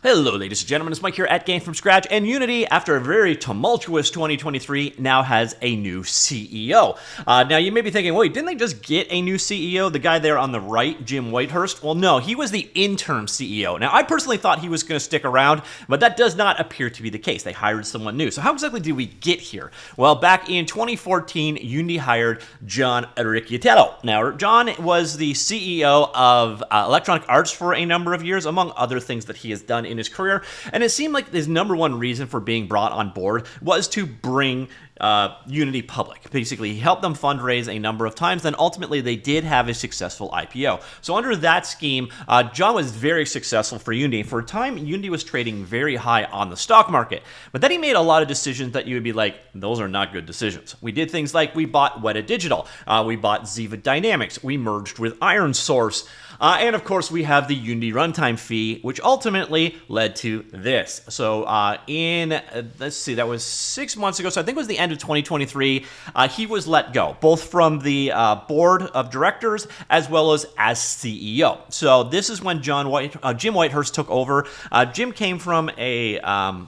Hello, ladies and gentlemen, it's Mike here at Gamefromscratch, and Unity, after a very tumultuous 2023, now has a new CEO. Now, you may be thinking, wait, didn't they just get a new CEO? The guy there on the right, Jim Whitehurst? Well, no, he was the interim CEO. Now, I personally thought he was going to stick around, but that does not appear to be the case. They hired someone new. So how exactly did we get here? Well, back in 2014, Unity hired John Riccitiello. Now, John was the CEO of Electronic Arts for a number of years, among other things that he has done in his career, and it seemed like his number one reason for being brought on board was to bring Unity public. Basically, he helped them fundraise a number of times, then ultimately they did have a successful IPO. So under that scheme, John was very successful for Unity. For a time, Unity was trading very high on the stock market, but then he made a lot of decisions that you would be like, those are not good decisions. We did things like we bought Weta Digital, we bought Ziva Dynamics, we merged with Iron Source, and of course we have the Unity runtime fee, which ultimately led to this. So let's see, that was 6 months ago, so I think it was the end of 2023, he was let go, both from the board of directors as well as CEO. So this is when Jim Whitehurst took over. Jim came from a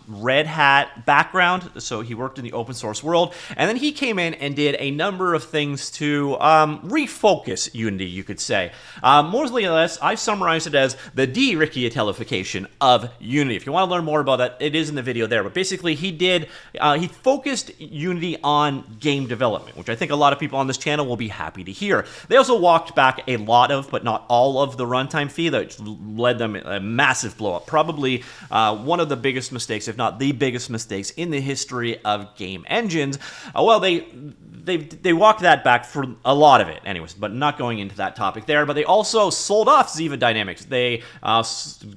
Red Hat background, so he worked in the open source world, and then he came in and did a number of things to refocus Unity, you could say. Mostly or less, I summarized it as the de-Riccitiellification of Unity. If you want to learn more about that, it is in the video there. But basically, he focused Unity on game development, which I think a lot of people on this channel will be happy to hear. They also walked back a lot of, but not all of, the runtime fee that led them a massive blow up. Probably one of the biggest mistakes, if not the biggest mistakes in the history of game engines. Well, they walked that back for a lot of it anyways, but not going into that topic there. But they also sold off Ziva Dynamics. They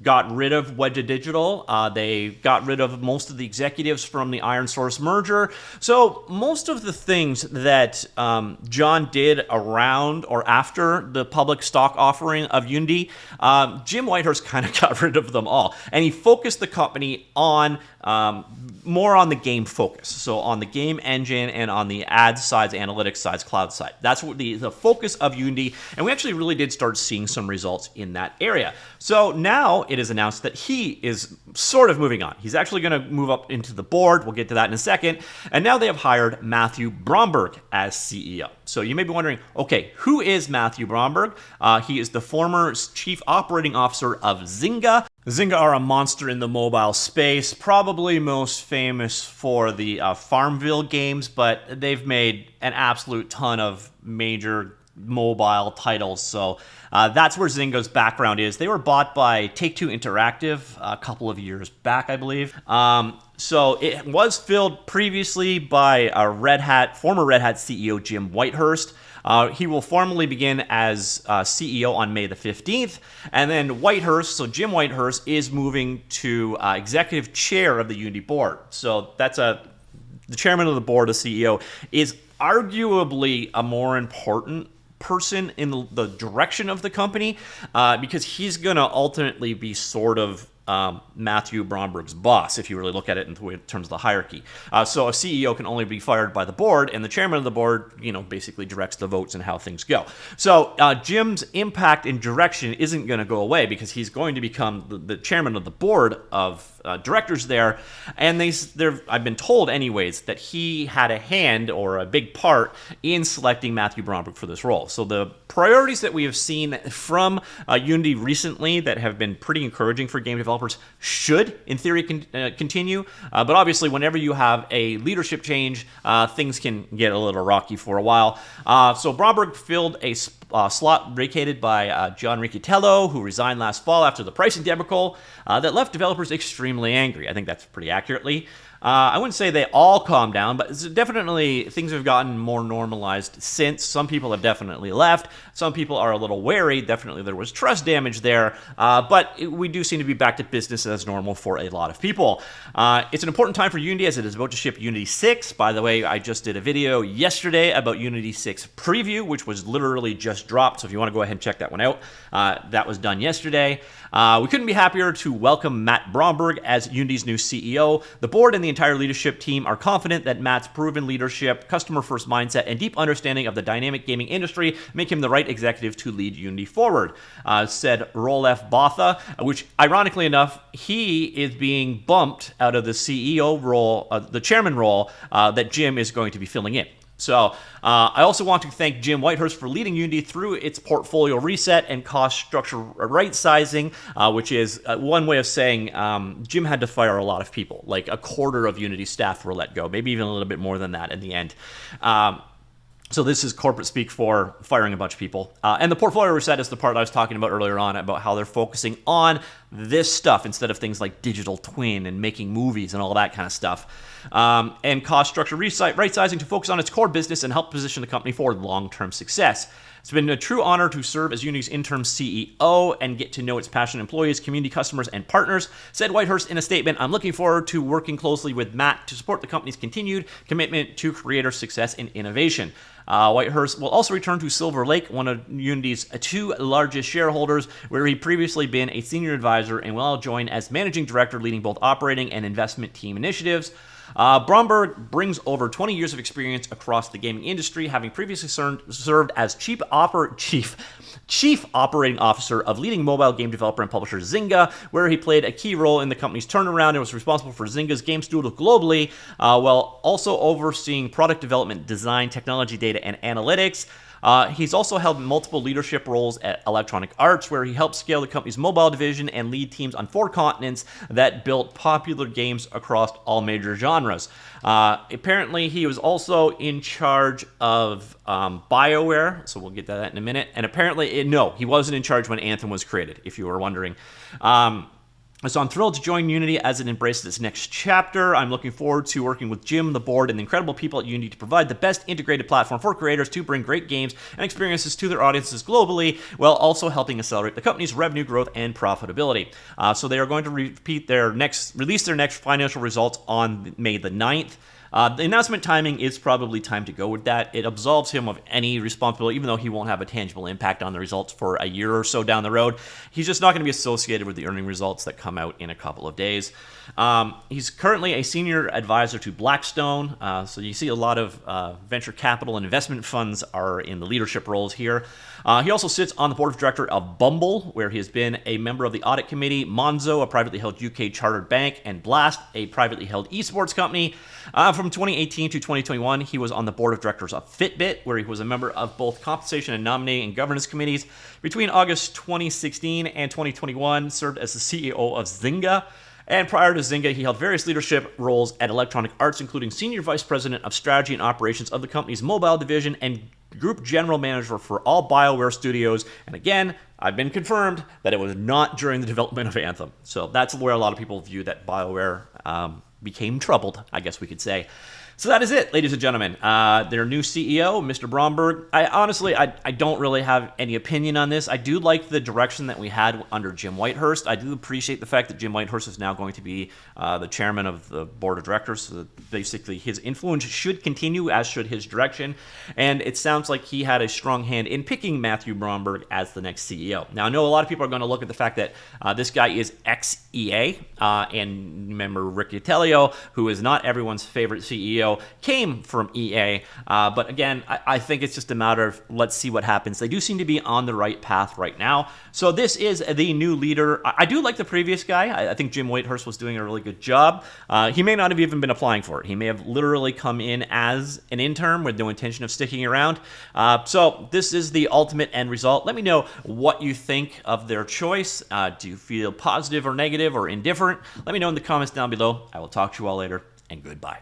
got rid of Weta Digital. They got rid of most of the executives from the Iron Source merger. So most of the things that John did around or after the public stock offering of Unity, Jim Whitehurst kind of got rid of them all. And he focused the company on more on the game focus, so on the game engine and on the ads sides, analytics sides, cloud side. That's what the focus of Unity, and we actually really did start seeing some results in that area. So now it is announced that he is sort of moving on. He's actually going to move up into the board. We'll get to that in a second. And now they have hired Mathew Bromberg as CEO. So you may be wondering, okay, who is Mathew Bromberg? He is the former chief operating officer of Zynga. Zynga are a monster in the mobile space, probably most famous for the Farmville games, but they've made an absolute ton of major mobile titles. So that's where Zynga's background is. They were bought by Take-Two Interactive a couple of years back, I believe. So it was filled previously by a former Red Hat CEO Jim Whitehurst. He will formally begin as CEO on May the 15th, and then Whitehurst, so Jim Whitehurst, is moving to executive chair of the Unity board. So that's the chairman of the board, the CEO, is arguably a more important person in the direction of the company because he's going to ultimately be sort of Mathew Bromberg's boss, if you really look at it in terms of the hierarchy. So a CEO can only be fired by the board, and the chairman of the board, basically directs the votes and how things go. So Jim's impact and direction isn't going to go away because he's going to become the chairman of the board of directors there, and I've been told anyways that he had a hand or a big part in selecting Mathew Bromberg for this role. So the priorities that we have seen from Unity recently that have been pretty encouraging for game developers should, in theory, continue. But obviously, whenever you have a leadership change, things can get a little rocky for a while. So Bromberg filled a slot vacated by John Riccitiello, who resigned last fall after the pricing debacle that left developers extremely angry. I think that's pretty accurately. I wouldn't say they all calmed down, but it's definitely things have gotten more normalized since. Some people have definitely left. Some people are a little wary. Definitely there was trust damage there, but we do seem to be back to business as normal for a lot of people. It's an important time for Unity as it is about to ship Unity 6. By the way, I just did a video yesterday about Unity 6 preview, which was literally just dropped, so if you want to go ahead and check that one out, that was done yesterday. We couldn't be happier to welcome Matt Bromberg as Unity's new CEO. The board and the entire leadership team are confident that Matt's proven leadership, customer-first mindset, and deep understanding of the dynamic gaming industry make him the right executive to lead Unity forward, said Rolef Botha, which, ironically enough, he is being bumped out of the CEO role, the chairman role, that Jim is going to be filling in. So I also want to thank Jim Whitehurst for leading Unity through its portfolio reset and cost structure right-sizing, which is one way of saying Jim had to fire a lot of people. Like a quarter of Unity staff were let go, maybe even a little bit more than that in the end. So this is corporate speak for firing a bunch of people. And the portfolio reset is the part I was talking about earlier on about how they're focusing on this stuff instead of things like digital twin and making movies and all that kind of stuff. And cost structure right-sizing to focus on its core business and help position the company for long-term success. It's been a true honor to serve as Unity's interim CEO and get to know its passionate employees, community customers, and partners, said Whitehurst in a statement. I'm looking forward to working closely with Matt to support the company's continued commitment to creator success and innovation. Whitehurst will also return to Silver Lake, one of Unity's two largest shareholders, where he'd previously been a senior advisor, and will now join as managing director, leading both operating and investment team initiatives. Bromberg brings over 20 years of experience across the gaming industry, having previously served as chief operating officer of leading mobile game developer and publisher Zynga, where he played a key role in the company's turnaround and was responsible for Zynga's game studio globally, while also overseeing product development, design, technology, data, and analytics. He's also held multiple leadership roles at Electronic Arts, where he helped scale the company's mobile division and lead teams on 4 continents that built popular games across all major genres. Apparently, he was also in charge of BioWare, so we'll get to that in a minute. And apparently, no, he wasn't in charge when Anthem was created, if you were wondering. So I'm thrilled to join Unity as it embraces its next chapter. I'm looking forward to working with Jim, the board, and the incredible people at Unity to provide the best integrated platform for creators to bring great games and experiences to their audiences globally, while also helping accelerate the company's revenue growth and profitability. So they are going to release their next financial results on May the 9th. The announcement timing is probably time to go with that. It absolves him of any responsibility, even though he won't have a tangible impact on the results for a year or so down the road. He's just not going to be associated with the earning results that come out in a couple of days. He's currently a senior advisor to Blackstone, so you see a lot of venture capital and investment funds are in the leadership roles here. He also sits on the board of directors of Bumble, where he has been a member of the audit committee, Monzo, a privately held UK chartered bank, and Blast, a privately held esports company. From 2018 to 2021, he was on the board of directors of Fitbit, where he was a member of both compensation and nominating and governance committees. Between August 2016 and 2021, served as the CEO of Zynga. And prior to Zynga, he held various leadership roles at Electronic Arts, including Senior Vice President of Strategy and Operations of the company's mobile division and Group General Manager for all BioWare studios. And again, I've been confirmed that it was not during the development of Anthem. So that's where a lot of people view that BioWare became troubled, I guess we could say. So that is it, ladies and gentlemen. Their new CEO, Mr. Bromberg. I don't really have any opinion on this. I do like the direction that we had under Jim Whitehurst. I do appreciate the fact that Jim Whitehurst is now going to be the chairman of the board of directors. So basically, his influence should continue, as should his direction. And it sounds like he had a strong hand in picking Mathew Bromberg as the next CEO. Now, I know a lot of people are going to look at the fact that this guy is ex-EA, and remember Riccitiello, who is not everyone's favorite CEO, came from EA, but again, I think it's just a matter of let's see what happens. They do seem to be on the right path right now. So this is the new leader. I do like the previous guy. I think Jim Whitehurst was doing a really good job. He may not have even been applying for it. He may have literally come in as an intern with no intention of sticking around. So this is the ultimate end result. Let me know what you think of their choice. Do you feel positive or negative or indifferent? Let me know in the comments down below. I will talk to you all later, and goodbye.